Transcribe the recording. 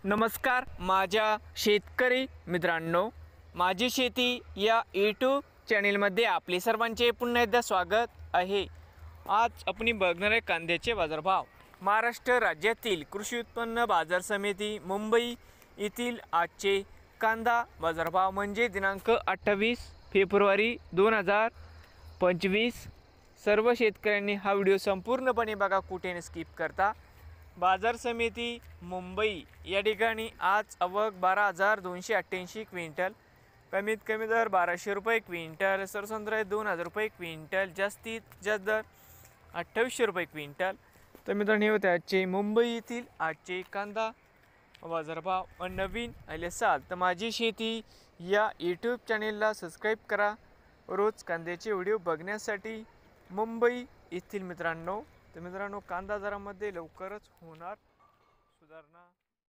नमस्कार माझ्या शेतकरी मित्रांनो, माझी शेती या यूट्यूब चॅनेलमध्ये आपले सर्वांचे पुन्हा एकदा स्वागत आहे। आज आपण बघणार आहे कांद्याचे बाजारभाव। महाराष्ट्र राज्यातील कृषी उत्पन्न बाजार समिती मुंबई येथील आजचे कांदा बाजारभाव म्हणजे दिनांक 28 फेब्रुवारी 2025। सर्व शेतकऱ्यांनी हा व्हिडिओ संपूर्णपणे बघा, कुठे स्किप करता। बाजार समिती मुंबई या ठिकाणी आज आवक 12,288 क्विंटल, कमीत कमी दर 1200 रुपये क्विंटल, सरसंद्र 2000 रुपये क्विंटल, जास्तीत जास्त दर 2800 रुपये क्विंटल। तर मित्रांनो, हे होते आजचे मुंबई येथील आजचे कांदा बाजारभाव। नवीन आले असाल तर माझी शेती या यूट्यूब चॅनेलला सबस्क्राईब करा रोज कांद्याचे व्हिडिओ बघण्यासाठी मुंबई येथील मित्रांनो। तर मित्रांनो, कांदा दरामध्ये लवकरच होणार सुधारणा।